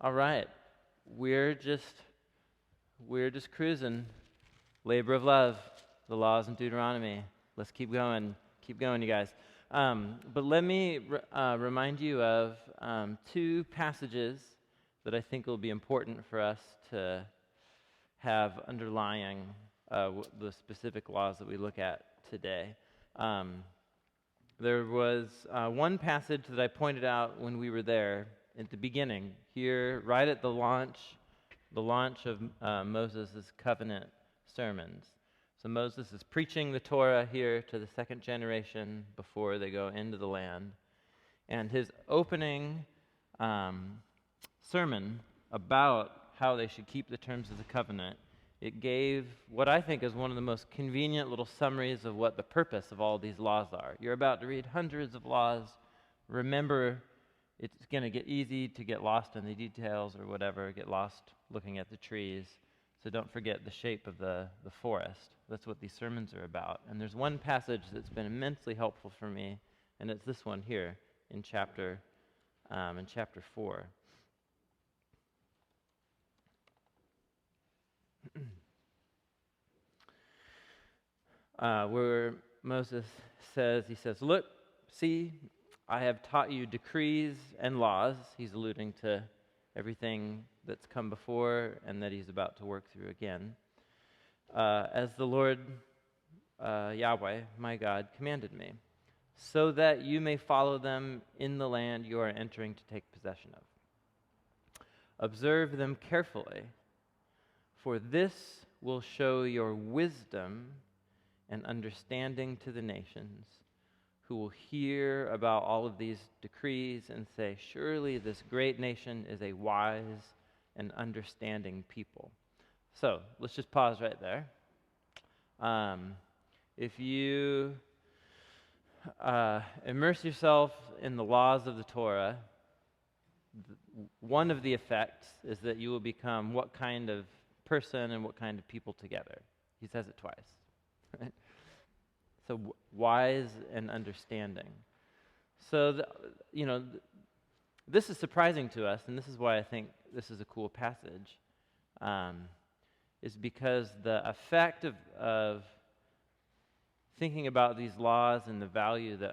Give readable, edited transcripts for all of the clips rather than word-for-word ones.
All right, we're just cruising. Labor of love, the laws in Deuteronomy. Let's keep going, you guys. But let me remind you of two passages that I think will be important for us to have underlying the specific laws that we look at today. There was one passage that I pointed out when we were there at the beginning, here, right at the launch of Moses' covenant sermons. So Moses is preaching the Torah here to the second generation before they go into the land. And his opening sermon about how they should keep the terms of the covenant, it gave what I think is one of the most convenient little summaries of what the purpose of all these laws are. You're about to read hundreds of laws. Remember, it's going to get easy to get lost in the details or whatever, get lost looking at the trees. So don't forget the shape of the forest. That's what these sermons are about. And there's one passage that's been immensely helpful for me, and it's this one here in chapter 4. Where Moses says, "Look, see, I have taught you decrees and laws." He's alluding to everything that's come before and that he's about to work through again. As the Lord, Yahweh, my God, commanded me, so that you may follow them in the land you are entering to take possession of. Observe them carefully, for this will show your wisdom and understanding to the nations, who will hear about all of these decrees and say, "Surely this great nation is a wise and understanding people." So let's just pause right there. If you immerse yourself in the laws of the Torah, one of the effects is that you will become what kind of person and what kind of people together. He says it twice. Right? So wise and understanding. So, this is surprising to us, and this is why I think this is a cool passage, is because the effect of thinking about these laws and the value that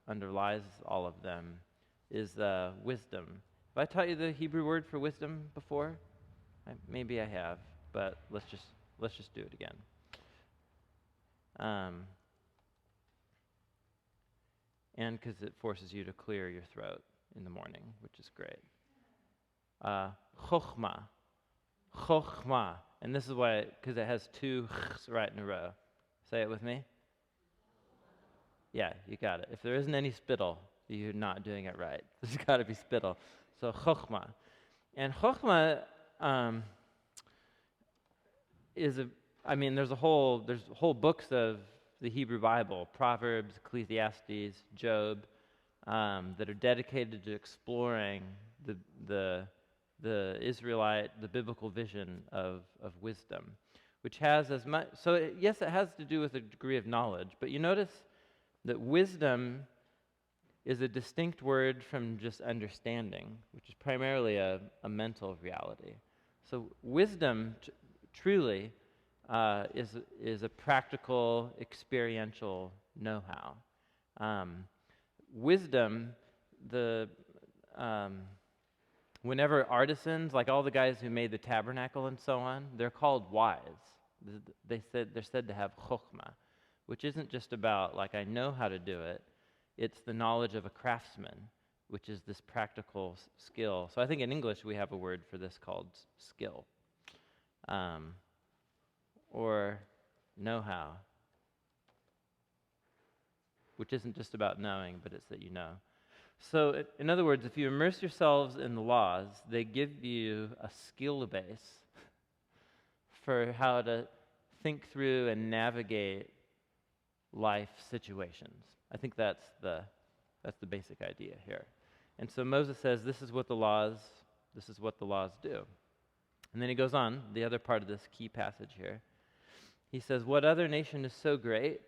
underlies all of them is wisdom. Have I taught you the Hebrew word for wisdom before? Maybe I have, but let's just do it again. And because it forces you to clear your throat in the morning, which is great. Chokhmah. And this is why, because it has two chs right in a row. Say it with me. Yeah, you got it. If there isn't any spittle, you're not doing it right. There's got to be spittle. So chokhmah. And chokhmah there's whole books of the Hebrew Bible, Proverbs, Ecclesiastes, Job, that are dedicated to exploring the biblical vision of wisdom, which has as much. So yes, it has to do with a degree of knowledge, but you notice that wisdom is a distinct word from just understanding, which is primarily a mental reality. So wisdom truly is a practical, experiential know-how. Wisdom, whenever artisans, like all the guys who made the tabernacle and so on, they're called wise. They're said to have chokhmah, which isn't just about, like, I know how to do it. It's the knowledge of a craftsman, which is this practical skill. So I think in English we have a word for this called skill. Or know-how, which isn't just about knowing, but it's that you know. So, in other words, if you immerse yourselves in the laws, they give you a skill base for how to think through and navigate life situations. I think that's the basic idea here. And so Moses says, this is what the laws do. And then he goes on, the other part of this key passage here. He says, what other nation is so great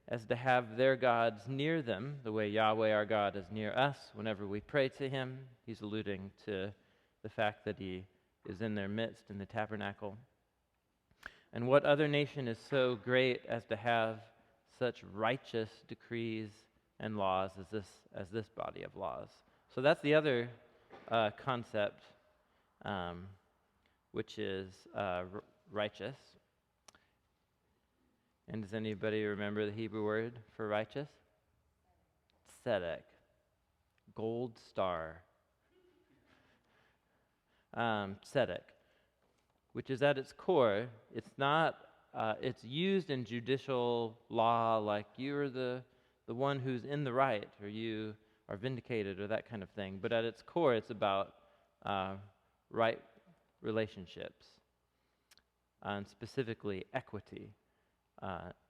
as to have their gods near them, the way Yahweh our God is near us whenever we pray to him? He's alluding to the fact that he is in their midst in the tabernacle. And what other nation is so great as to have such righteous decrees and laws as this body of laws? So that's the other concept, which is righteous. And does anybody remember the Hebrew word for righteous? Tzedek. Gold star. Tzedek, which is at its core, it's used in judicial law, like you're the one who's in the right, or you are vindicated, or that kind of thing. But at its core, it's about right relationships, and specifically equity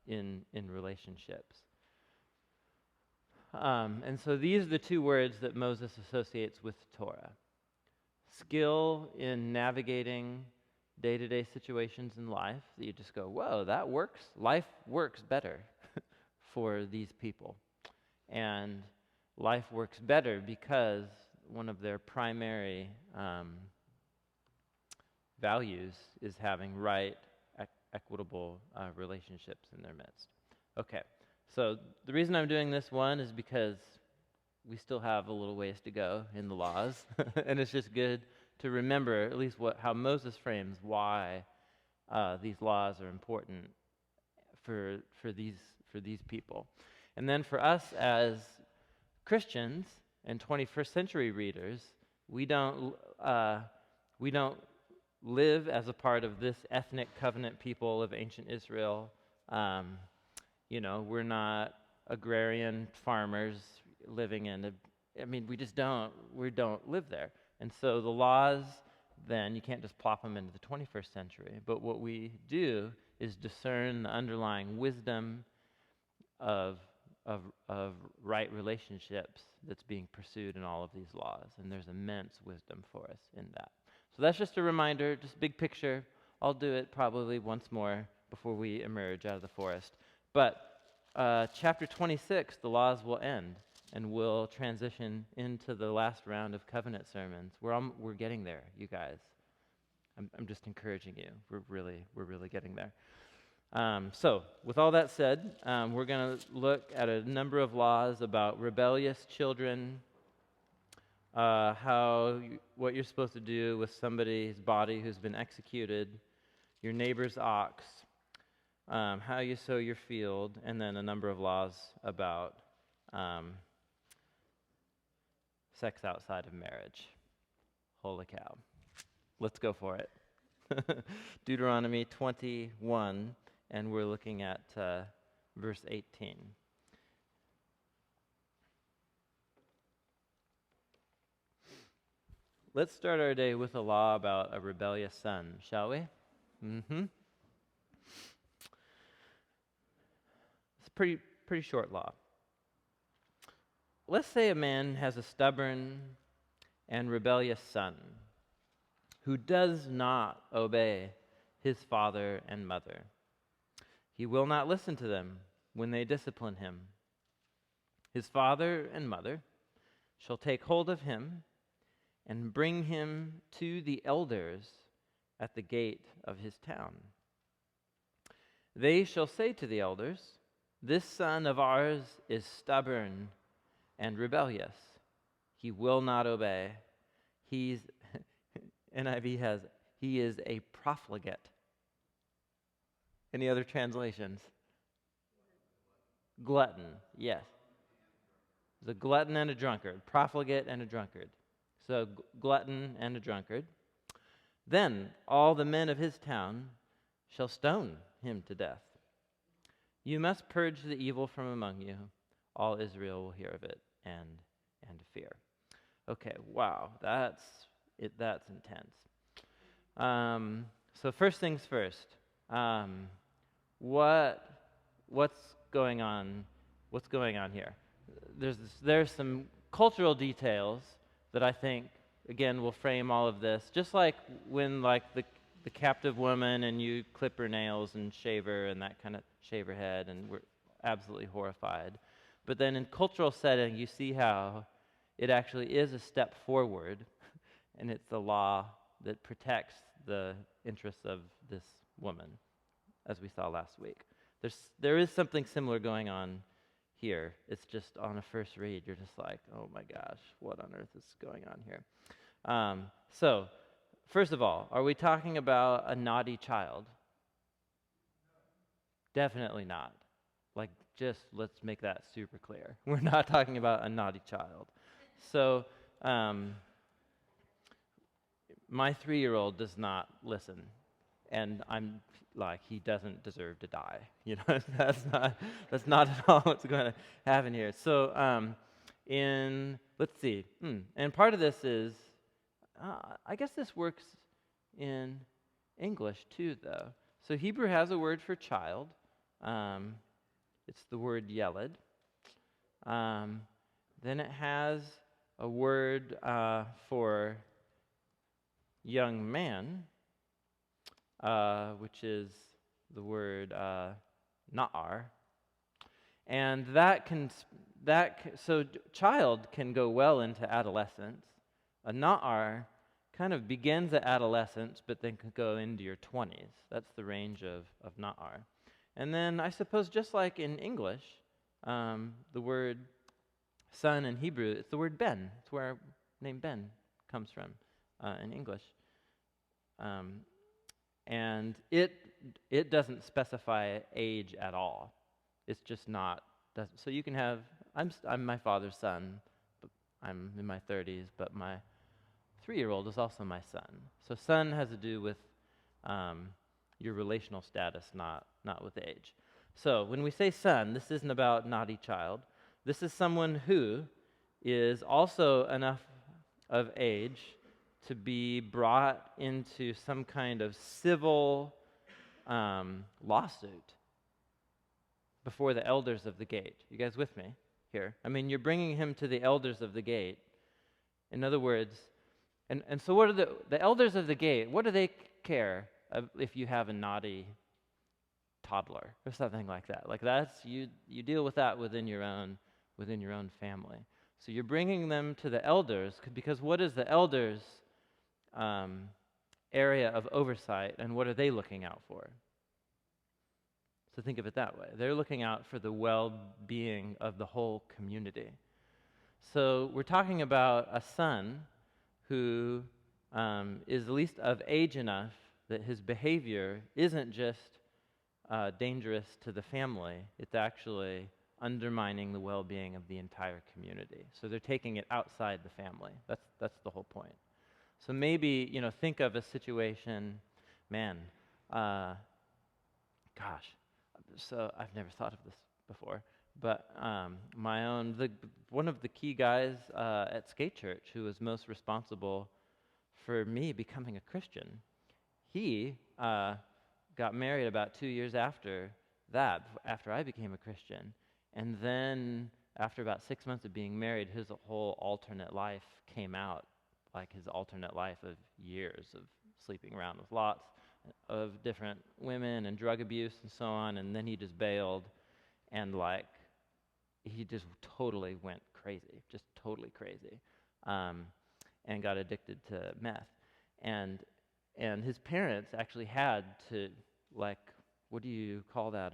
in relationships. And so these are the two words that Moses associates with Torah. Skill in navigating day-to-day situations in life that you just go, whoa, that works. Life works better for these people. And life works better because one of their primary values is having right, equitable relationships in their midst. Okay, so the reason I'm doing this one is because we still have a little ways to go in the laws, and it's just good to remember at least how Moses frames why these laws are important for these people. And then for us as Christians and 21st century readers, we don't live as a part of this ethnic covenant people of ancient Israel. We're not agrarian farmers living we just don't live there. And so the laws, then, you can't just plop them into the 21st century. But what we do is discern the underlying wisdom of right relationships that's being pursued in all of these laws. And there's immense wisdom for us in that. So that's just a reminder, just big picture. I'll do it probably once more before we emerge out of the forest. But chapter 26, the laws will end, and we'll transition into the last round of covenant sermons. We're getting there, you guys. I'm just encouraging you. We're really getting there. So, with all that said, we're going to look at a number of laws about rebellious children, what you're supposed to do with somebody's body who's been executed, your neighbor's ox, how you sow your field, and then a number of laws about sex outside of marriage. Holy cow. Let's go for it. Deuteronomy 21, and we're looking at verse 18. Let's start our day with a law about a rebellious son, shall we? It's a pretty short law. Let's say a man has a stubborn and rebellious son who does not obey his father and mother. He will not listen to them when they discipline him. His father and mother shall take hold of him and bring him to the elders at the gate of his town. They shall say to the elders, "This son of ours is stubborn and rebellious. He will not obey. NIV has, he is a profligate." Any other translations? Glutton, yes. The glutton and a drunkard, profligate and a drunkard. So glutton and a drunkard. Then all the men of his town shall stone him to death. You must purge the evil from among you. All Israel will hear of it and fear. Okay, wow, that's intense. So first things first. What's going on? What's going on here? There's some cultural details that I think, again, will frame all of this. Just like when, the captive woman and you clip her nails and shave her and that kind of shave her head, and we're absolutely horrified. But then in cultural setting, you see how it actually is a step forward and it's the law that protects the interests of this woman, as we saw last week. There is something similar going on here. It's just on a first read, you're just like, oh my gosh, what on earth is going on here? So, first of all, are we talking about a naughty child? Definitely not. Like, just let's make that super clear. We're not talking about a naughty child. So, my 3-year-old does not listen, and I'm like, he doesn't deserve to die. You know, that's not at all what's going to happen here. So, let's see, and part of this is, I guess this works in English too, though. So Hebrew has a word for child. It's the word yeled. Then it has a word for young man, which is the word na'ar. And so child can go well into adolescence. A na'ar kind of begins at adolescence, but then can go into your 20s. That's the range of na'ar. And then I suppose just like in English, the word son in Hebrew, it's the word ben. It's where our name Ben comes from in English. And it doesn't specify age at all. It's just not. So you can have, I'm my father's son, but I'm in my 30s, but my 3-year-old is also my son. So son has to do with your relational status, not with age. So when we say son, this isn't about naughty child. This is someone who is also enough of age to be brought into some kind of civil lawsuit before the elders of the gate. You guys with me here? I mean, you're bringing him to the elders of the gate. In other words, and so what are the elders of the gate, what do they care if you have a naughty toddler or something like that? Like that's, you deal with that within your own family. So you're bringing them to the elders, because what is the elders' area of oversight, and what are they looking out for? So think of it that way. They're looking out for the well-being of the whole community. So we're talking about a son who is at least of age enough that his behavior isn't just dangerous to the family, it's actually undermining the well-being of the entire community. So they're taking it outside the family. That's the whole point. So maybe, think of a situation, so I've never thought of this before, but one of the key guys at Skate Church who was most responsible for me becoming a Christian, he got married about 2 years after I became a Christian. And then after about 6 months of being married, his whole alternate life came out, like his alternate life of years of sleeping around with lots of different women and drug abuse and so on. And then he just bailed, and he just totally went crazy, just totally crazy, and got addicted to meth. And his parents actually had to, what do you call that?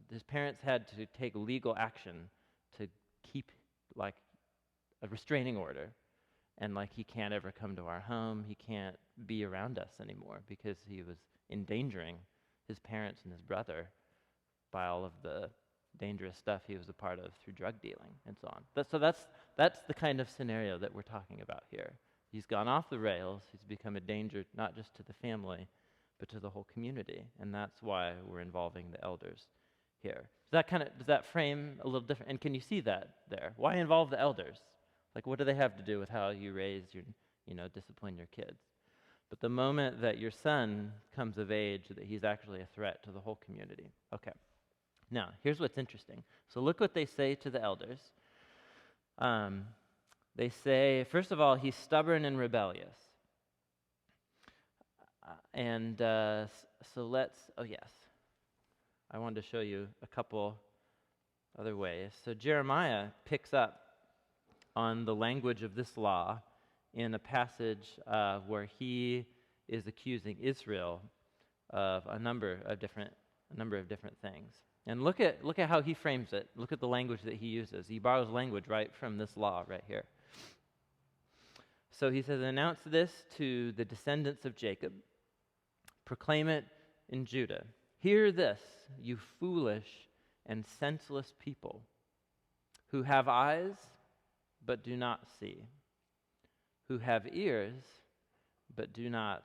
His parents had to take legal action to keep a restraining order, and he can't ever come to our home. He can't be around us anymore because he was endangering his parents and his brother by all of the dangerous stuff he was a part of through drug dealing and so on. So that's the kind of scenario that we're talking about here. He's gone off the rails. He's become a danger not just to the family, but to the whole community, and that's why we're involving the elders here. Does that frame a little different? And can you see that there? Why involve the elders? What do they have to do with how you raise discipline your kids? But the moment that your son comes of age, that he's actually a threat to the whole community. Okay. Now, here's what's interesting. So look what they say to the elders. They say, first of all, he's stubborn and rebellious. I wanted to show you a couple other ways. So Jeremiah picks up on the language of this law in a passage where he is accusing Israel of a number of different things. And look at how he frames it. Look at the language that he uses. He borrows language right from this law right here. So he says, "Announce this to the descendants of Jacob. Proclaim it in Judah. Hear this, you foolish and senseless people, who have eyes but do not see, who have ears but do not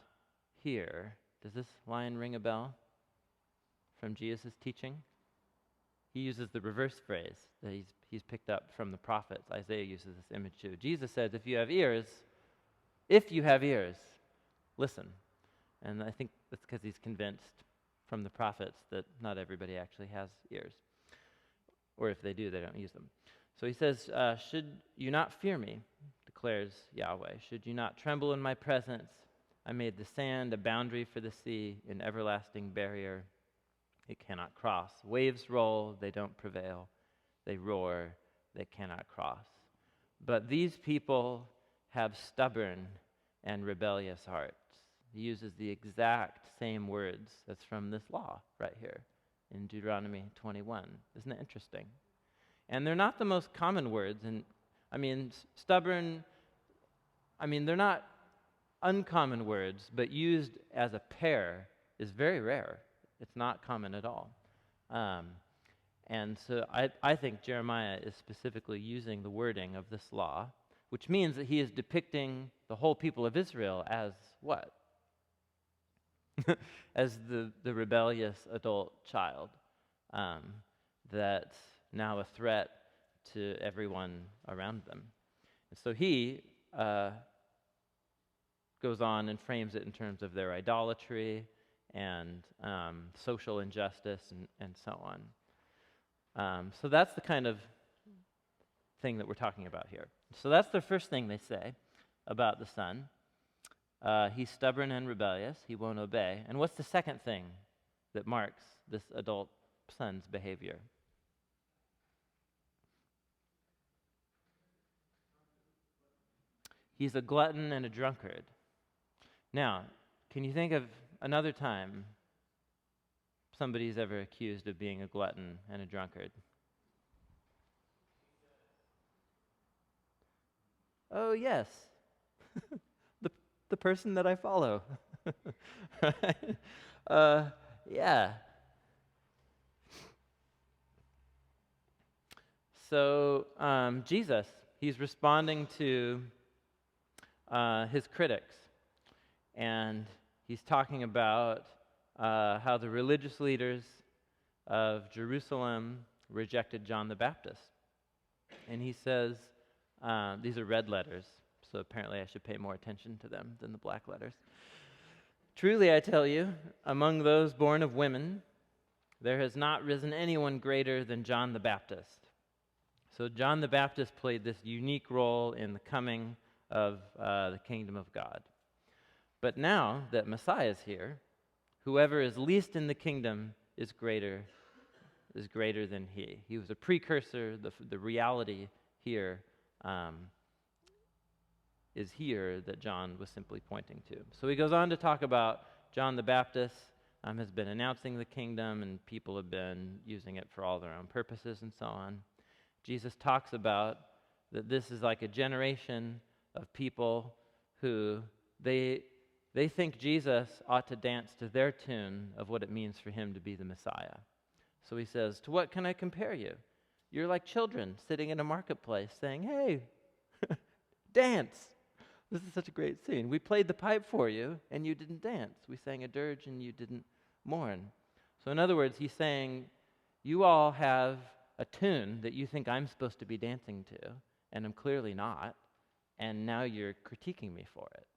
hear." Does this line ring a bell from Jesus' teaching? He uses the reverse phrase that he's picked up from the prophets. Isaiah uses this image too. Jesus says, if you have ears, listen. And I think that's because he's convinced from the prophets that not everybody actually has ears. Or if they do, they don't use them. So he says, should you not fear me, declares Yahweh. Should you not tremble in my presence? I made the sand a boundary for the sea, an everlasting barrier it cannot cross. Waves roll, they don't prevail. They roar, they cannot cross. But these people have stubborn and rebellious hearts. He uses the exact same words that's from this law right here in Deuteronomy 21. Isn't it interesting? And they're not the most common words. And stubborn, they're not uncommon words, but used as a pair is very rare. It's not common at all. And so I think Jeremiah is specifically using the wording of this law, which means that he is depicting the whole people of Israel as what? As the rebellious adult child that's now a threat to everyone around them. And so he goes on and frames it in terms of their idolatry and social injustice and so on. So that's the kind of thing that we're talking about here. So that's the first thing they say about the son. He's stubborn and rebellious. He won't obey. And what's the second thing that marks this adult son's behavior? He's a glutton and a drunkard. Now, can you think of another time somebody's ever accused of being a glutton and a drunkard? Oh, yes. the person that I follow. Right? Yeah. So Jesus, he's responding to his critics. And he's talking about how the religious leaders of Jerusalem rejected John the Baptist. And he says, these are red letters, so apparently I should pay more attention to them than the black letters. "Truly I tell you, among those born of women, there has not risen anyone greater than John the Baptist." So John the Baptist played this unique role in the coming of the kingdom of God. But now that Messiah is here, whoever is least in the kingdom is greater than he. He was a precursor. The reality here is here that John was simply pointing to. So he goes on to talk about John the Baptist has been announcing the kingdom, and people have been using it for all their own purposes and so on. Jesus talks about that this is like a generation of people who they think Jesus ought to dance to their tune of what it means for him to be the Messiah. So he says, "To what can I compare you? You're like children sitting in a marketplace saying, 'Hey, dance.' This is such a great scene. We played the pipe for you, and you didn't dance. We sang a dirge, and you didn't mourn." So in other words, he's saying, you all have a tune that you think I'm supposed to be dancing to, and I'm clearly not, and now you're critiquing me for it,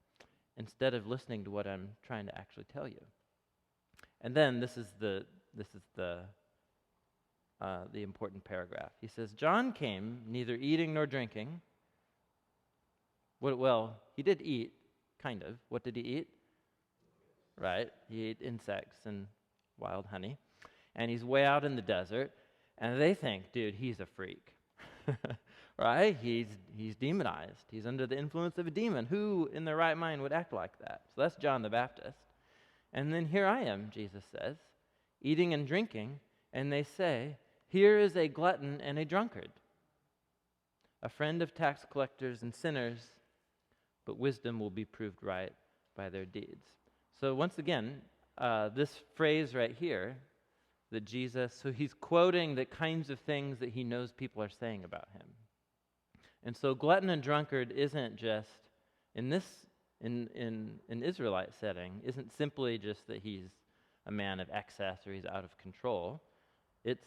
instead of listening to what I'm trying to actually tell you. And then this is the important paragraph. He says, "John came neither eating nor drinking." Well, he did eat, kind of. What did he eat? Right? He ate insects and wild honey. And he's way out in the desert, and they think, dude, he's a freak. right? He's demonized. He's under the influence of a demon. Who in their right mind would act like that? So that's John the Baptist. And then here I am, Jesus says, eating and drinking, and they say, here is a glutton and a drunkard, a friend of tax collectors and sinners, but wisdom will be proved right by their deeds. So once again, this phrase right here, that Jesus, so he's quoting the kinds of things that he knows people are saying about him. And so glutton and drunkard isn't just, in Israelite setting, isn't simply just that he's a man of excess or he's out of control. It's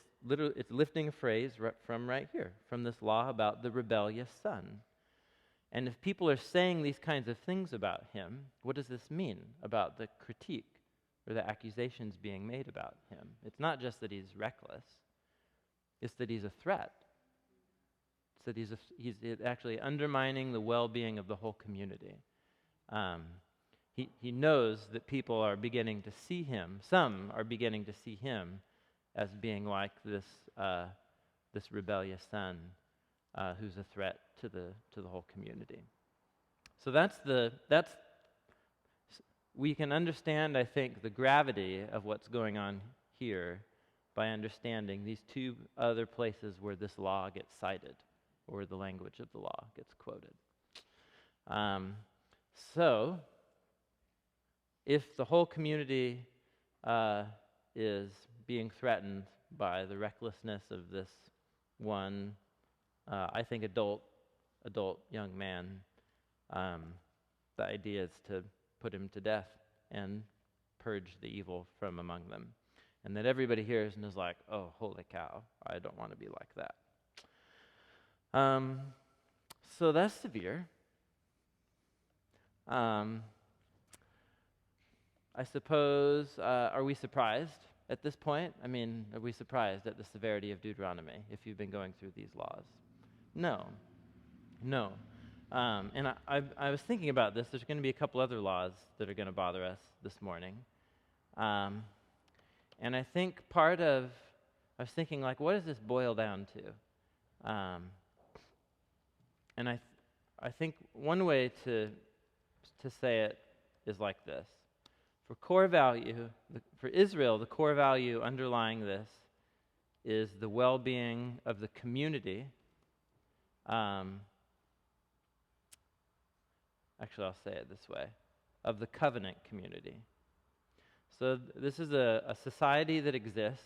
lifting a phrase from right here, from this law about the rebellious son. And if people are saying these kinds of things about him, what does this mean about the critique or the accusations being made about him? It's not just that he's reckless, it's that he's a threat. It's that he's actually undermining the well-being of the whole community. He knows that people are beginning to see him, some are beginning to see him as being like this rebellious son who's a threat to the whole community. So we can understand, I think, the gravity of what's going on here by understanding these two other places where this law gets cited, or the language of the law gets quoted. So, if the whole community is being threatened by the recklessness of this one, I think adult young man, the idea is to put him to death and purge the evil from among them. And that everybody hears and is like, oh, holy cow, I don't want to be like that. So that's severe. I suppose, are we surprised at this point? I mean, are we surprised at the severity of Deuteronomy if you've been going through these laws? No. And I was thinking about this. There's going to be a couple other laws that are going to bother us this morning. And I think I was thinking, like, what does this boil down to? And I think one way to say it is like this. For Israel, the core value underlying this is the well-being of the community. Actually, I'll say it this way, of the covenant community. So this is a society that exists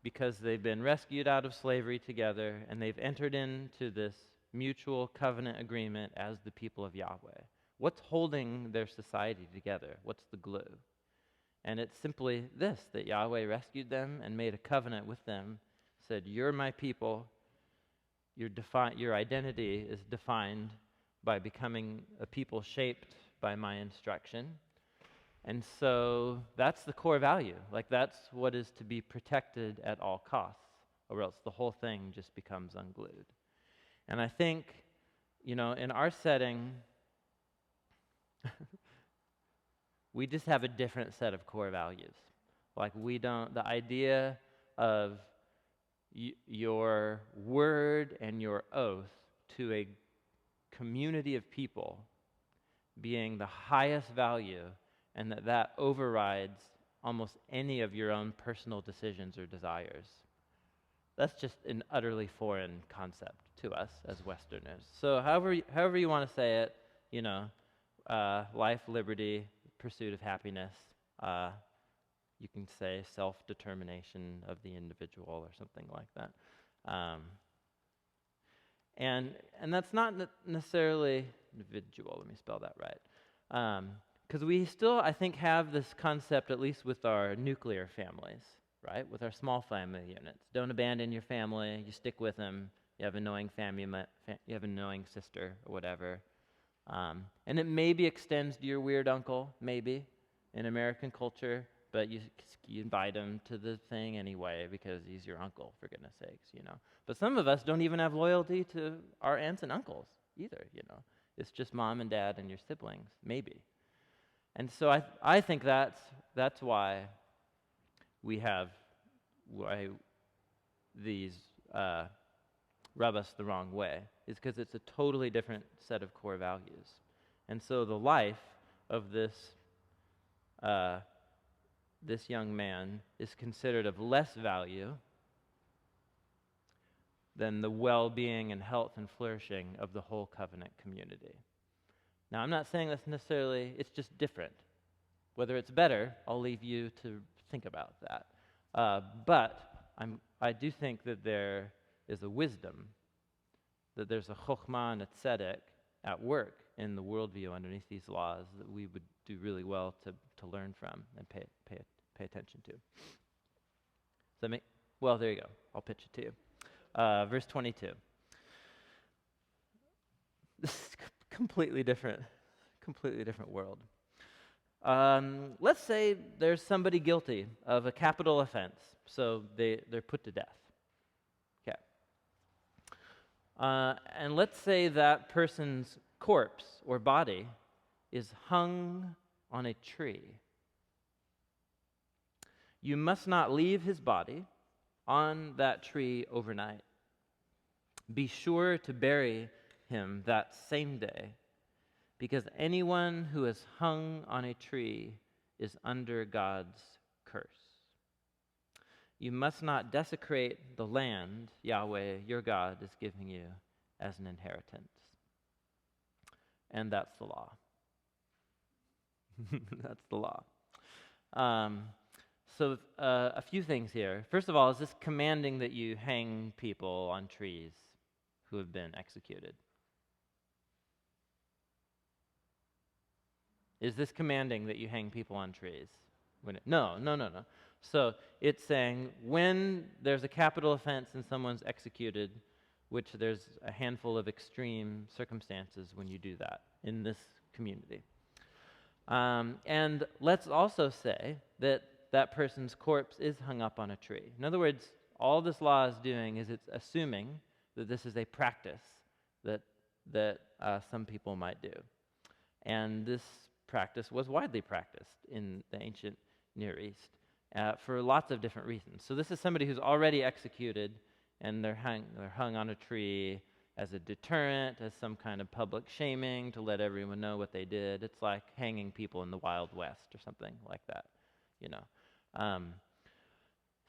because they've been rescued out of slavery together, and they've entered into this mutual covenant agreement as the people of Yahweh. What's holding their society together? What's the glue? And it's simply this, that Yahweh rescued them and made a covenant with them, said, you're my people, your identity is defined by becoming a people shaped by my instruction. And so that's the core value. Like, that's what is to be protected at all costs, or else the whole thing just becomes unglued. And I think, in our setting, we just have a different set of core values. Like, the idea of your word and your oath to a community of people being the highest value, and that overrides almost any of your own personal decisions or desires. That's just an utterly foreign concept to us as Westerners. So however you want to say it, life, liberty, pursuit of happiness, you can say self-determination of the individual or something like that. And that's not necessarily individual, let me spell that right. Because we still, I think, have this concept, at least with our nuclear families, right? With our small family units. Don't abandon your family, you stick with them. You have an annoying you have an annoying sister or whatever. And it maybe extends to your weird uncle, maybe, in American culture, but you invite him to the thing anyway because he's your uncle, for goodness sakes, But some of us don't even have loyalty to our aunts and uncles either, It's just mom and dad and your siblings, maybe. And so I think that's why we have these rub us the wrong way, is because it's a totally different set of core values. And so the life of this young man is considered of less value than the well-being and health and flourishing of the whole covenant community. Now, I'm not saying that's necessarily, it's just different. Whether it's better, I'll leave you to think about that. But I do think that there is a wisdom, that there's a chokhmah and a tzedek at work in the worldview underneath these laws that we would do really well to learn from and pay attention to. Well, there you go. I'll pitch it to you. Verse 22. This is completely different world. Let's say there's somebody guilty of a capital offense, so they're put to death. Okay. And let's say that person's corpse or body is hung on a tree. You must not leave his body on that tree overnight. Be sure to bury him that same day, because anyone who is hung on a tree is under God's curse. You must not desecrate the land Yahweh, your God, is giving you as an inheritance. And that's the law. That's the law. So a few things here. First of all, is this commanding that you hang people on trees who have been executed? Is this commanding that you hang people on trees? No. So it's saying when there's a capital offense and someone's executed, which there's a handful of extreme circumstances when you do that in this community. And let's also say that that person's corpse is hung up on a tree. In other words, all this law is doing is it's assuming that this is a practice that some people might do. And this practice was widely practiced in the ancient Near East for lots of different reasons. So this is somebody who's already executed, and they're hung on a tree as a deterrent, as some kind of public shaming to let everyone know what they did. It's like hanging people in the Wild West or something like that, you know.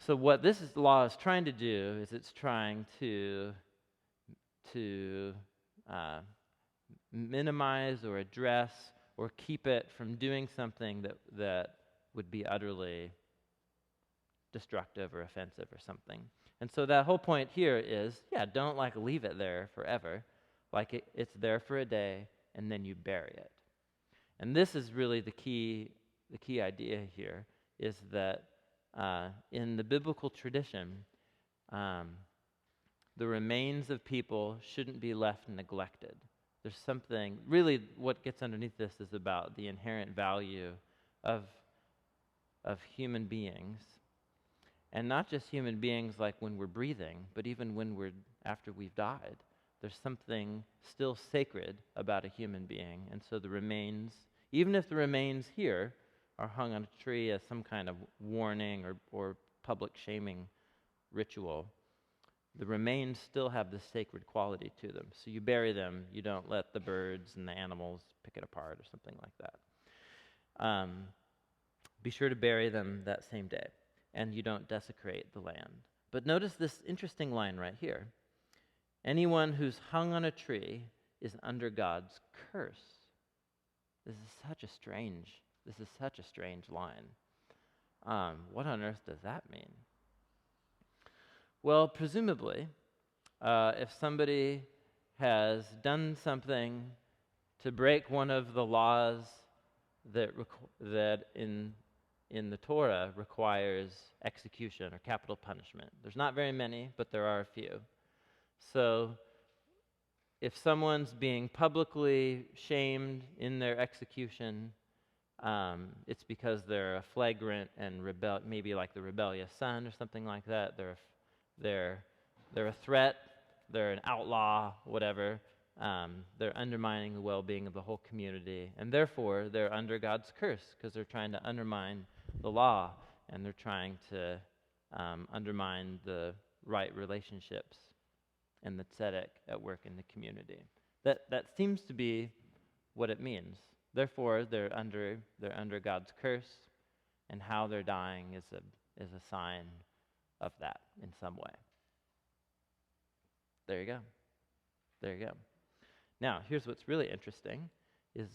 So what this law is trying to do is it's trying to minimize or address or keep it from doing something that would be utterly destructive or offensive or something. And so that whole point here is, don't leave it there forever. It's there for a day, and then you bury it. And this is really the key idea here, is that in the biblical tradition, the remains of people shouldn't be left neglected. There's something, really what gets underneath this is about the inherent value of human beings. And not just human beings like when we're breathing, but even after we've died. There's something still sacred about a human being. And so the remains, even if the remains here are hung on a tree as some kind of warning or public shaming ritual, the remains still have this sacred quality to them. So you bury them, you don't let the birds and the animals pick it apart or something like that. Be sure to bury them that same day, and you don't desecrate the land. But notice this interesting line right here. Anyone who's hung on a tree is under God's curse. This is such a strange line. What on earth does that mean? Well, presumably, if somebody has done something to break one of the laws that in the Torah requires execution or capital punishment. There's not very many, but there are a few. So if someone's being publicly shamed in their execution, it's because they're a flagrant and maybe like the rebellious son or something like that. They're a threat, they're an outlaw, whatever. They're undermining the well-being of the whole community, and therefore they're under God's curse because they're trying to undermine the law, and they're trying to undermine the right relationships and the tzedek at work in the community. That seems to be what it means. Therefore, they're under God's curse, and how they're dying is a sign of that in some way. There you go. There you go. Now, here's what's really interesting is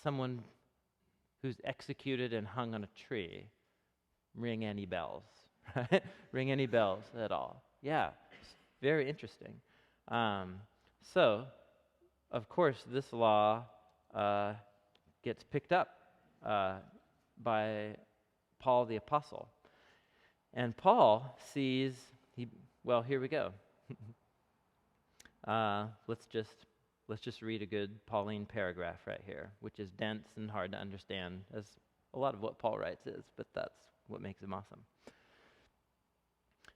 someone who's executed and hung on a tree. Ring any bells, right? Ring any bells at all? Yeah, it's very interesting. So, of course, this law gets picked up by Paul the Apostle. And Paul sees, here we go. Let's just read a good Pauline paragraph right here, which is dense and hard to understand, as a lot of what Paul writes is, but that's what makes him awesome.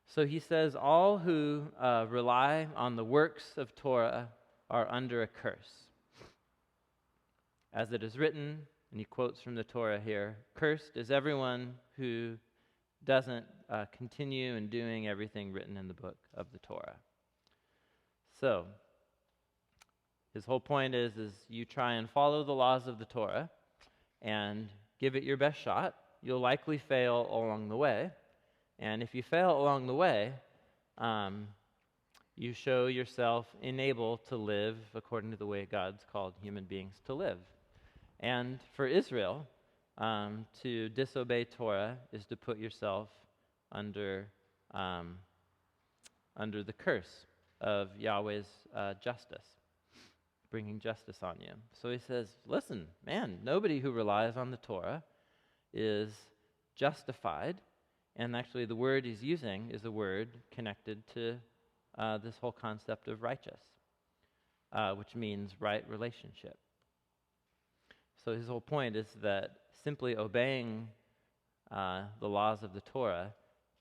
So he says, all who rely on the works of Torah are under a curse. As it is written, and he quotes from the Torah here, cursed is everyone who doesn't continue in doing everything written in the book of the Torah. So, his whole point is you try and follow the laws of the Torah and give it your best shot. You'll likely fail along the way. And if you fail along the way, you show yourself unable to live according to the way God's called human beings to live. And for Israel, to disobey Torah is to put yourself under the curse of Yahweh's justice, bringing justice on you. So he says, listen, man, nobody who relies on the Torah is justified. And actually the word he's using is a word connected to this whole concept of righteous, which means right relationship. So his whole point is that simply obeying the laws of the Torah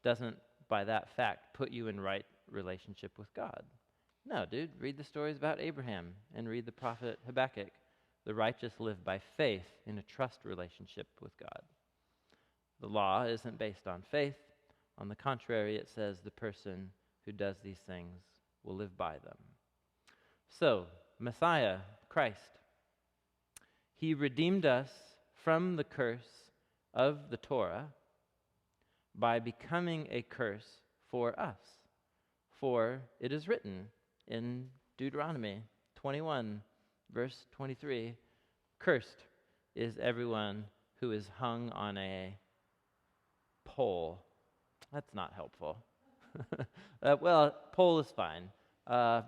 doesn't, by that fact, put you in right relationship with God. No, dude, read the stories about Abraham and read the prophet Habakkuk. The righteous live by faith in a trust relationship with God. The law isn't based on faith. On the contrary, it says the person who does these things will live by them. So, Messiah, Christ, he redeemed us from the curse of the Torah by becoming a curse for us. For it is written in Deuteronomy 21, verse 23, cursed is everyone who is hung on a pole. That's not helpful. Pole is fine. I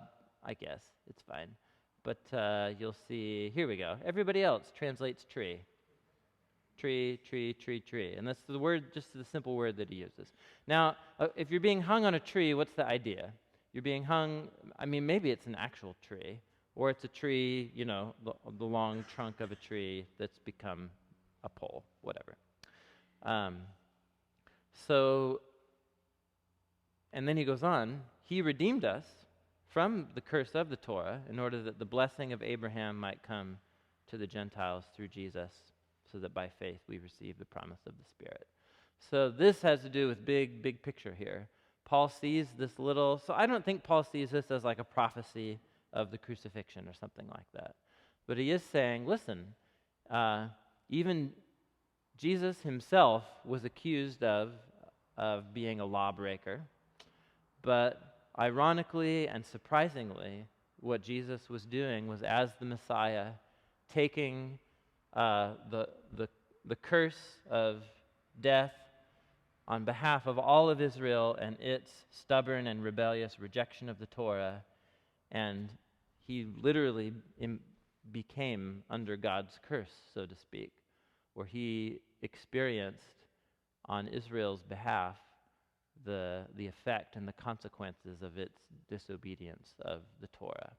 guess it's fine. But you'll see, here we go. Everybody else translates tree. Tree, tree, tree, tree. And that's the word, just the simple word that he uses. Now, if you're being hung on a tree, what's the idea? You're being hung, maybe it's an actual tree, or it's a tree, the long trunk of a tree that's become a pole, whatever. And then he goes on, he redeemed us from the curse of the Torah in order that the blessing of Abraham might come to the Gentiles through Jesus, so that by faith we receive the promise of the Spirit. So this has to do with big picture here. Paul sees this little, so I don't think Paul sees this as like a prophecy of the crucifixion or something like that. But he is saying, listen, even Jesus himself was accused of being a lawbreaker. But ironically and surprisingly, what Jesus was doing was, as the Messiah, taking the curse of death on behalf of all of Israel and its stubborn and rebellious rejection of the Torah, and he literally became under God's curse, so to speak, where he experienced on Israel's behalf the effect and the consequences of its disobedience of the Torah.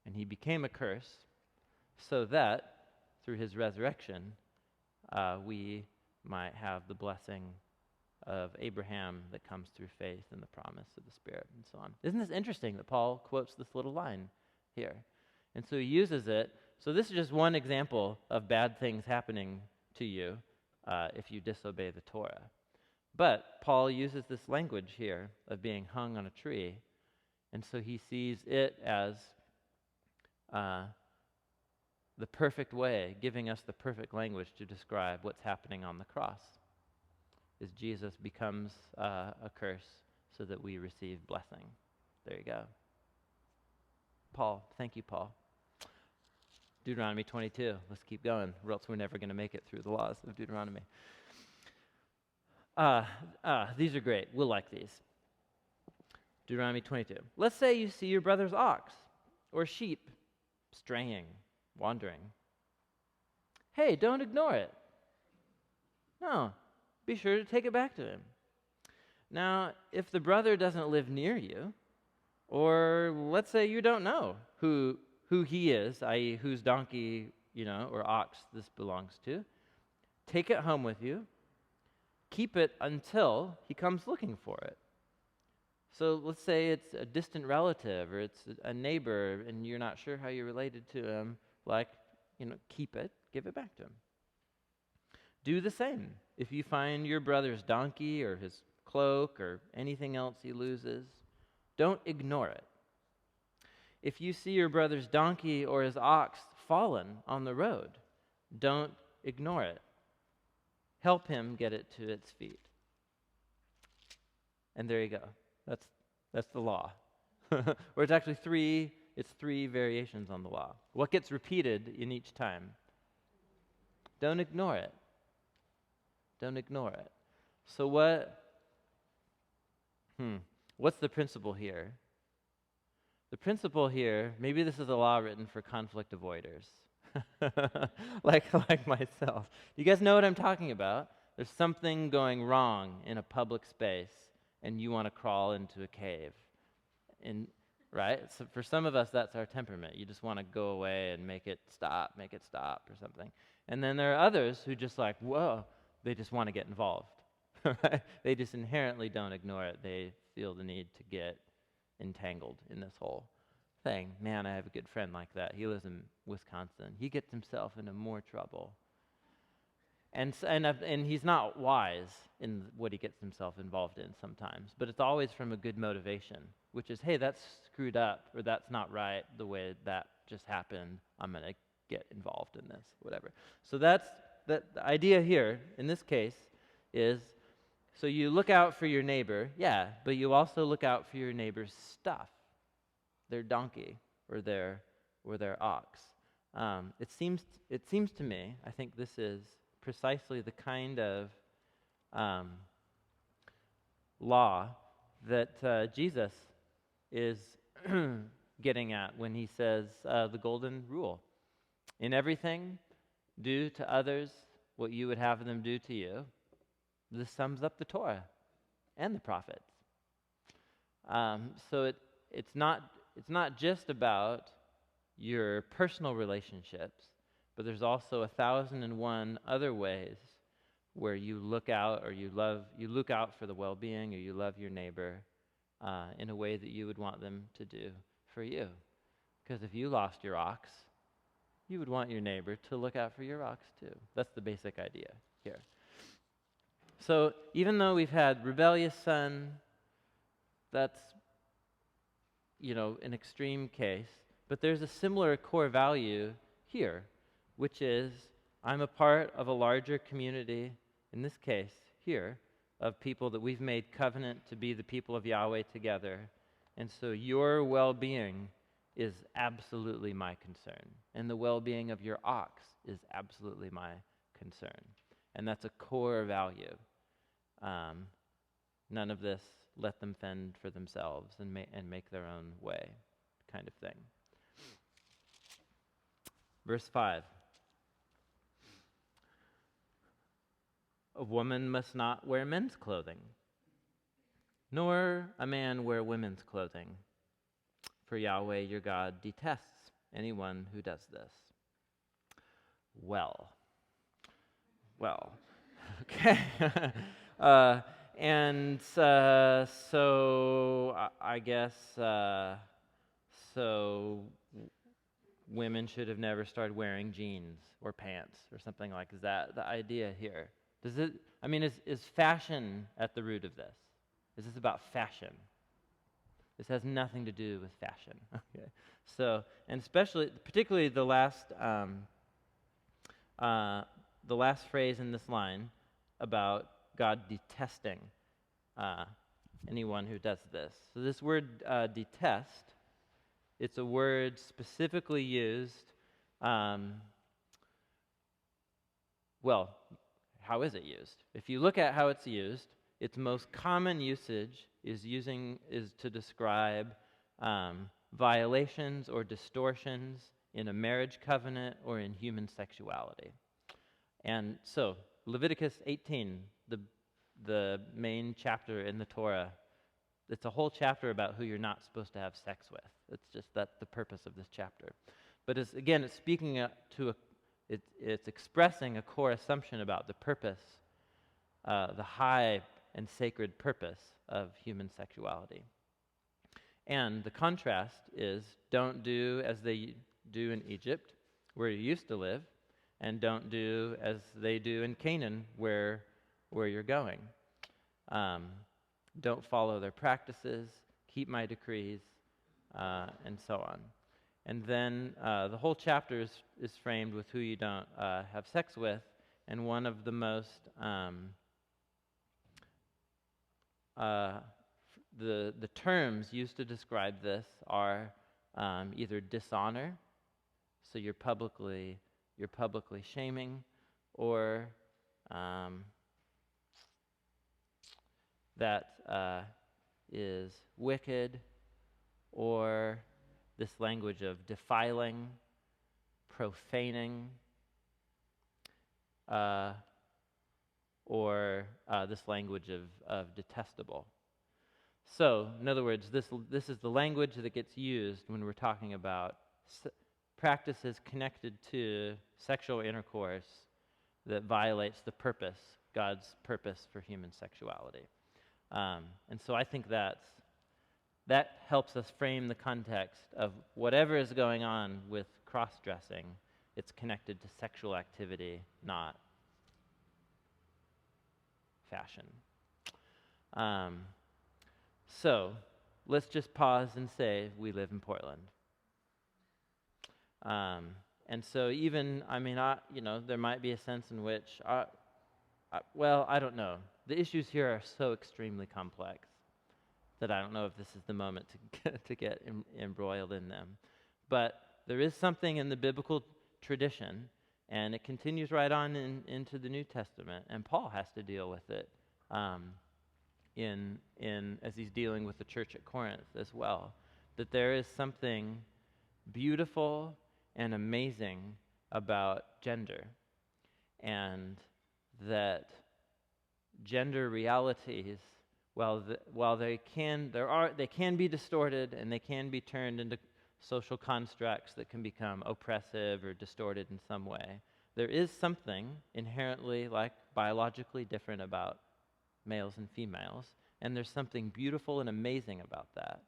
And he became a curse so that through his resurrection we might have the blessing of Abraham that comes through faith and the promise of the Spirit and so on. Isn't this interesting that Paul quotes this little line here? And so he uses it. So this is just one example of bad things happening to you if you disobey the Torah. But Paul uses this language here of being hung on a tree And so he sees it as the perfect way, giving us the perfect language to describe what's happening on the cross, is Jesus becomes a curse so that we receive blessing. There you go. Paul, thank you, Paul. Deuteronomy 22. Let's keep going, or else we're never going to make it through the laws of Deuteronomy. These are great. We'll like these. Deuteronomy 22. Let's say you see your brother's ox or sheep straying, wandering. Hey, don't ignore it. No, be sure to take it back to him. Now, if the brother doesn't live near you, or let's say you don't know who he is, i.e. whose donkey, or ox this belongs to, take it home with you. Keep it until he comes looking for it. So let's say it's a distant relative or it's a neighbor and you're not sure how you're related to him. Keep it, give it back to him. Do the same. If you find your brother's donkey or his cloak or anything else he loses, don't ignore it. If you see your brother's donkey or his ox fallen on the road, don't ignore it. Help him get it to its feet. And there you go. That's the law. Or it's actually three variations on the law. What gets repeated in each time? Don't ignore it. Don't ignore it. So what's the principle here? The principle here, maybe this is a law written for conflict avoiders. like myself. You guys know what I'm talking about? There's something going wrong in a public space and you want to crawl into a cave. Right? So for some of us, that's our temperament. You just want to go away and make it stop or something. And then there are others who just they just want to get involved. Right? They just inherently don't ignore it. They feel the need to get entangled in this whole thing. Man, I have a good friend like that. He lives in Wisconsin. He gets himself into more trouble. And he's not wise in what he gets himself involved in sometimes, but it's always from a good motivation, which is, hey, that's screwed up, or that's not right the way that just happened. I'm going to get involved in this, whatever. So the idea here, in this case, is so you look out for your neighbor, yeah, but you also look out for your neighbor's stuff, their donkey or their ox. It seems to me, I think this is precisely the kind of law that Jesus is getting at when he says the golden rule. In everything, do to others what you would have them do to you. This sums up the Torah and the prophets. So it's not just about your personal relationships, but there's also 1,001 other ways where you look out or you look out for the well-being or you love your neighbor in a way that you would want them to do for you. Because if you lost your ox, you would want your neighbor to look out for your ox too. That's the basic idea here. So even though we've had rebellious son, that's an extreme case, but there's a similar core value here, which is I'm a part of a larger community, in this case here, of people that we've made covenant to be the people of Yahweh together. And so your well-being is absolutely my concern. And the well-being of your ox is absolutely my concern. And that's a core value. None of this, let them fend for themselves and make their own way kind of thing. Verse 5. A woman must not wear men's clothing, nor a man wear women's clothing, for Yahweh your God detests anyone who does this. Well, okay. So I guess women should have never started wearing jeans or pants or something like that. The idea here. Is fashion at the root of this? Is this about fashion? This has nothing to do with fashion. Okay, so and particularly the last phrase in this line about God detesting anyone who does this. So this word detest, it's a word specifically used. Well, how is it used? If you look at how it's used, its most common usage is to describe violations or distortions in a marriage covenant or in human sexuality. And so, Leviticus 18, the main chapter in the Torah, it's a whole chapter about who you're not supposed to have sex with. That's the purpose of this chapter. But it's speaking it's expressing a core assumption about the purpose, the high and sacred purpose of human sexuality. And the contrast is, don't do as they do in Egypt, where you used to live, and don't do as they do in Canaan, where you're going. Don't follow their practices, keep my decrees, and so on. And then the whole chapter is framed with who you don't have sex with, and one of the most the terms used to describe this are either dishonor, so you're publicly shaming, or that is wicked, or this language of defiling, profaning, or this language of detestable. So, in other words, this is the language that gets used when we're talking about practices connected to sexual intercourse that violates the purpose, God's purpose for human sexuality. And so I think that helps us frame the context of whatever is going on with cross-dressing. It's connected to sexual activity, not fashion. So let's just pause and say we live in Portland. And so even, there might be a sense in which, I don't know. The issues here are so extremely complex that I don't know if this is the moment to get embroiled in them. But there is something in the biblical tradition, and it continues right on into the New Testament, and Paul has to deal with it as he's dealing with the church at Corinth as well, that there is something beautiful and amazing about gender, and that gender realities, while they can be distorted and they can be turned into social constructs that can become oppressive or distorted in some way, there is something inherently biologically different about males and females, and there's something beautiful and amazing about that.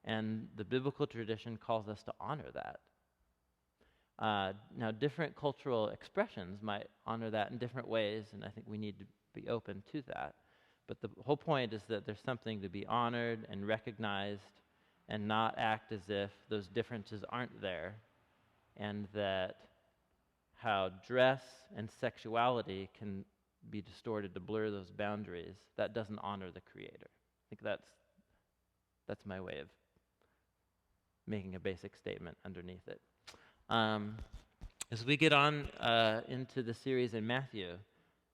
And the biblical tradition calls us to honor that. Now, different cultural expressions might honor that in different ways, and I think we need to be open to that. But the whole point is that there's something to be honored and recognized, and not act as if those differences aren't there, and that how dress and sexuality can be distorted to blur those boundaries, that doesn't honor the Creator. I think that's my way of making a basic statement underneath it. As we get on into the series in Matthew,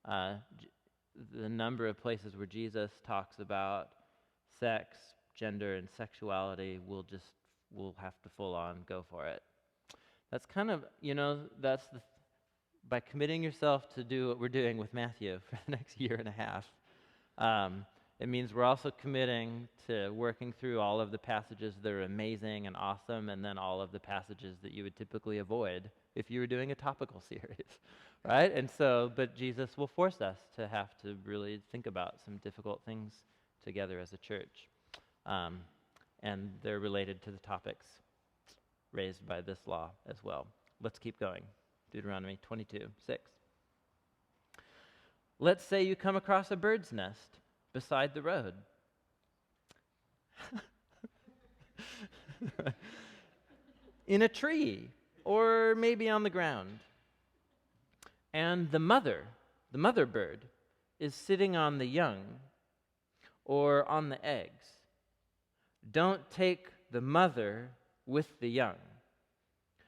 the number of places where Jesus talks about sex, gender, and sexuality, we'll have to full on go for it. That's kind of, by committing yourself to do what we're doing with Matthew for the next year and a half, it means we're also committing to working through all of the passages that are amazing and awesome, and then all of the passages that you would typically avoid if you were doing a topical series, right? And so, but Jesus will force us to have to really think about some difficult things together as a church. And they're related to the topics raised by this law as well. Let's keep going. Deuteronomy 22:6. Let's say you come across a bird's nest beside the road. in a tree, or maybe on the ground. And the mother bird, is sitting on the young or on the eggs. Don't take the mother with the young.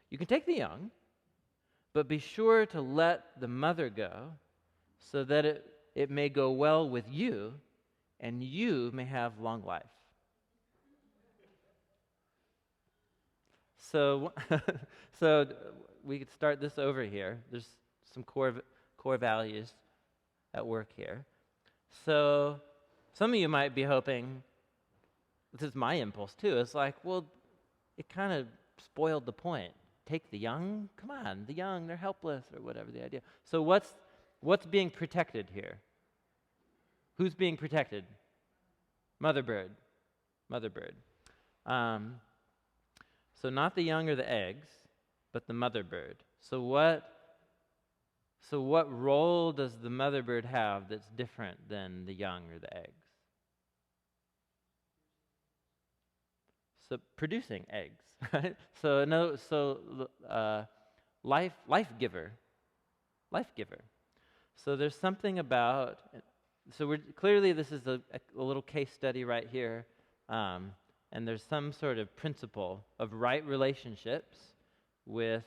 You can take the young, but be sure to let the mother go so that it may go well with you and you may have long life. So, so we could start this over here. There's some core values at work here. So some of you might be hoping, this is my impulse too, it's like, well, it kind of spoiled the point. Take the young? Come on, the young, they're helpless, or whatever the idea. So what's being protected here? Who's being protected? Mother bird. So not the young or the eggs, but the mother bird. So what role does the mother bird have that's different than the young or the eggs? So producing eggs, right? Life giver. So there's something about. So clearly this is a little case study right here, and there's some sort of principle of right relationships with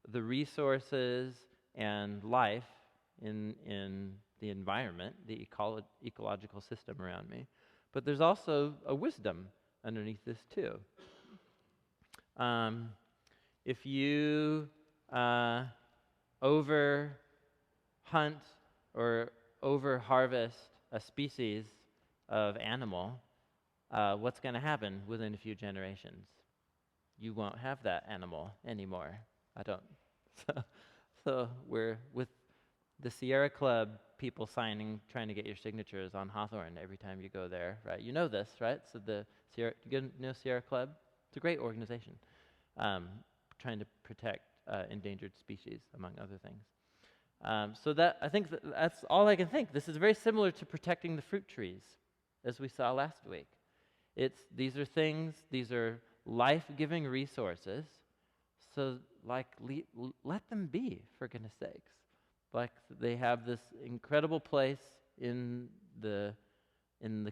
the resources and life in the environment, the ecological system around me. But there's also a wisdom underneath this too. If you over hunt or over harvest a species of animal, what's going to happen within a few generations? You won't have that animal anymore. I don't. So we're with the Sierra Club people trying to get your signatures on Hawthorne every time you go there, right? You know this, right? So you know Sierra Club? It's a great organization, trying to protect endangered species, among other things. So I think that's all I can think. This is very similar to protecting the fruit trees, as we saw last week. These are life-giving resources. So, let them be, for goodness sakes. Like, they have this incredible place in the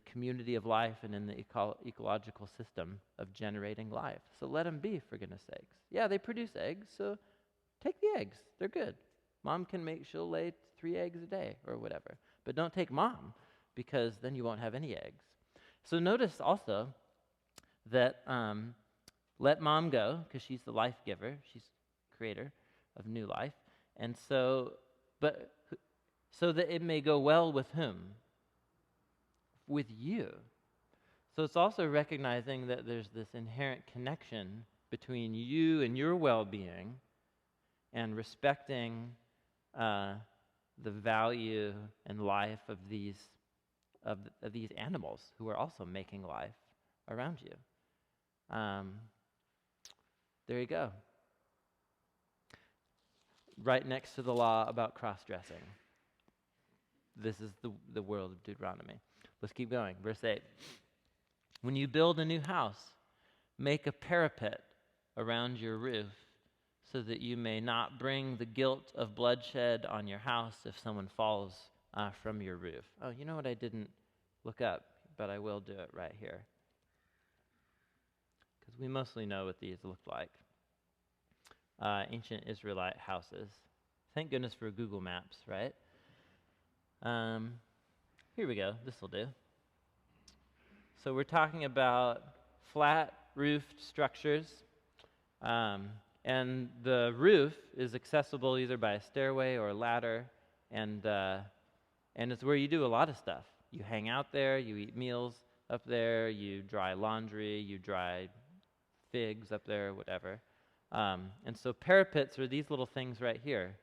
community of life and in the ecological system of generating life. So let them be, for goodness sakes. Yeah, they produce eggs, so take the eggs. They're good. Mom she'll lay 3 eggs a day or whatever. But don't take mom, because then you won't have any eggs. So notice also that let mom go, because she's the life giver. She's creator of new life. And so that it may go well with whom? With you. So it's also recognizing that there's this inherent connection between you and your well-being and respecting the value and life of these animals who are also making life around you. There you go. Right next to the law about cross-dressing. This is the world of Deuteronomy. Let's keep going. Verse 8. When you build a new house, make a parapet around your roof so that you may not bring the guilt of bloodshed on your house if someone falls from your roof. Oh, you know what I didn't look up, but I will do it right here. Because we mostly know what these look like. Ancient Israelite houses. Thank goodness for Google Maps, right? Here we go. This will do. So we're talking about flat roofed structures. And the roof is accessible either by a stairway or a ladder. And it's where you do a lot of stuff. You hang out there, you eat meals up there, you dry laundry, you dry figs up there, whatever. And so parapets are these little things right here.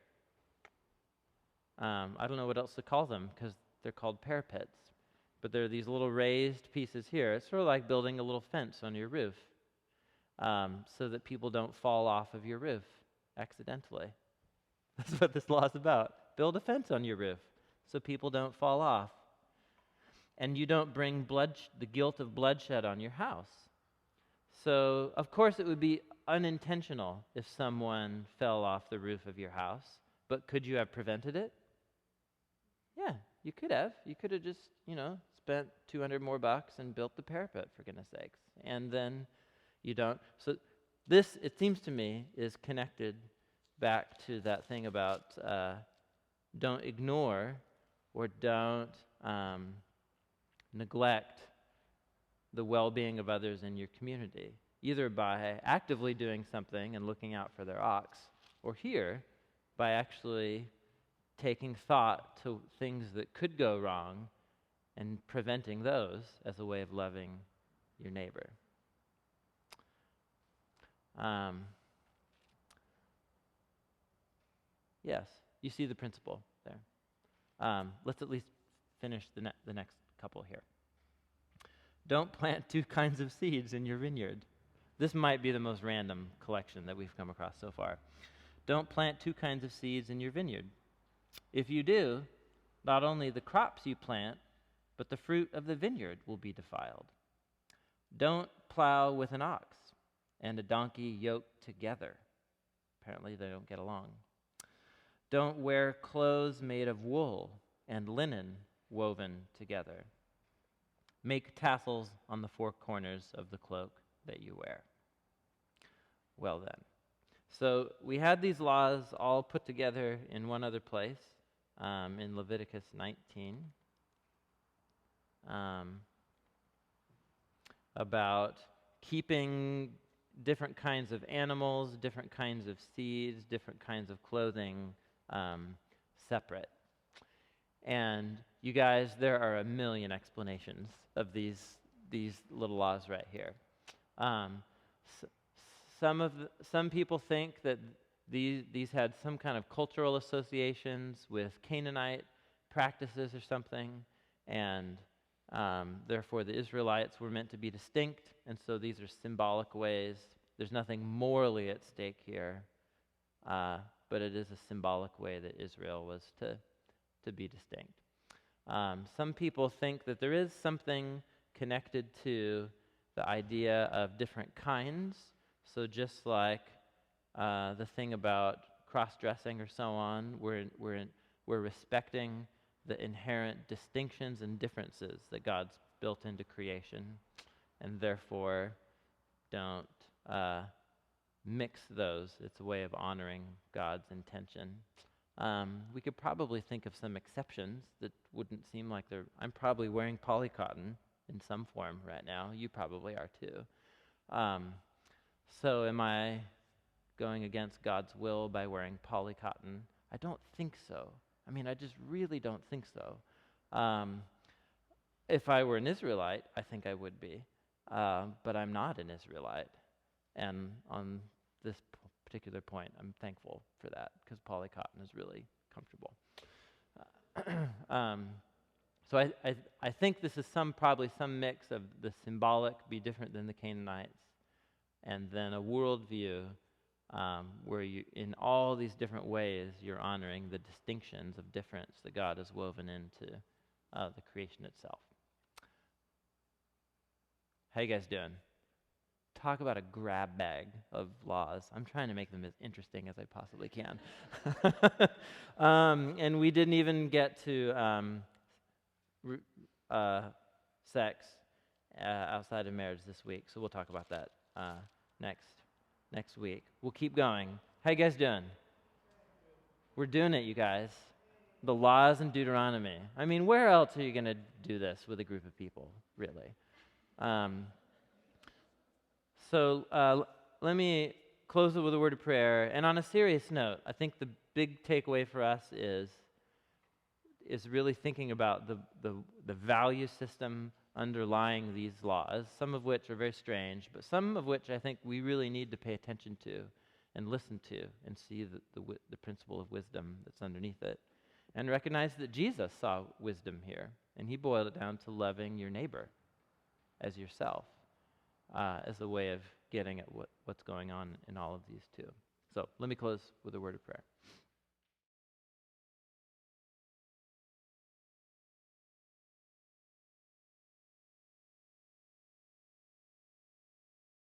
I don't know what else to call them because they're called parapets. But they're these little raised pieces here. It's sort of like building a little fence on your roof so that people don't fall off of your roof accidentally. That's what this law is about. Build a fence on your roof so people don't fall off. And you don't bring the guilt of bloodshed on your house. So, of course, it would be unintentional if someone fell off the roof of your house, but could you have prevented it? Yeah, you could have. You could have just, spent 200 more bucks and built the parapet, for goodness sakes. And then you don't. So this, it seems to me, is connected back to that thing about don't ignore or don't neglect the well-being of others in your community, either by actively doing something and looking out for their ox, or here, by actually taking thought to things that could go wrong and preventing those as a way of loving your neighbor. Yes, you see the principle there. Let's at least finish the next couple here. Don't plant two kinds of seeds in your vineyard. This might be the most random collection that we've come across so far. Don't plant two kinds of seeds in your vineyard. If you do, not only the crops you plant, but the fruit of the vineyard will be defiled. Don't plow with an ox and a donkey yoked together. Apparently they don't get along. Don't wear clothes made of wool and linen woven together. Make tassels on the four corners of the cloak that you wear. Well then. So we had these laws all put together in one other place, in Leviticus 19, about keeping different kinds of animals, different kinds of seeds, different kinds of clothing separate. And you guys, there are a million explanations of these little laws right here. Some people think that these had some kind of cultural associations with Canaanite practices or something, and therefore the Israelites were meant to be distinct, and so these are symbolic ways. There's nothing morally at stake here, but it is a symbolic way that Israel was to be distinct. Some people think that there is something connected to the idea of different kinds. So just like the thing about cross-dressing or so on, we're respecting the inherent distinctions and differences that God's built into creation, and therefore don't mix those. It's a way of honoring God's intention. We could probably think of some exceptions that wouldn't seem like they're... I'm probably wearing polycotton in some form right now. You probably are too. So am I going against God's will by wearing polycotton? I don't think so. I mean, I just really don't think so. If I were an Israelite, I think I would be. But I'm not an Israelite. And on this particular point, I'm thankful for that, because polycotton is really comfortable. So I think this is probably some mix of the symbolic, be different than the Canaanites, and then a worldview where you, in all these different ways, you're honoring the distinctions of difference that God has woven into the creation itself. How you guys doing? Talk about a grab bag of laws. I'm trying to make them as interesting as I possibly can. And we didn't even get to sex outside of marriage this week, so we'll talk about that next week. We'll keep going. How you guys doing? We're doing it, you guys. The laws in Deuteronomy. I mean, where else are you going to do this with a group of people, really? So let me close it with a word of prayer. And on a serious note, I think the big takeaway for us is really thinking about the value system underlying these laws, some of which are very strange, but some of which I think we really need to pay attention to and listen to and see the principle of wisdom that's underneath it. And recognize that Jesus saw wisdom here, and he boiled it down to loving your neighbor as yourself. As a way of getting at what's going on in all of these too. So let me close with a word of prayer.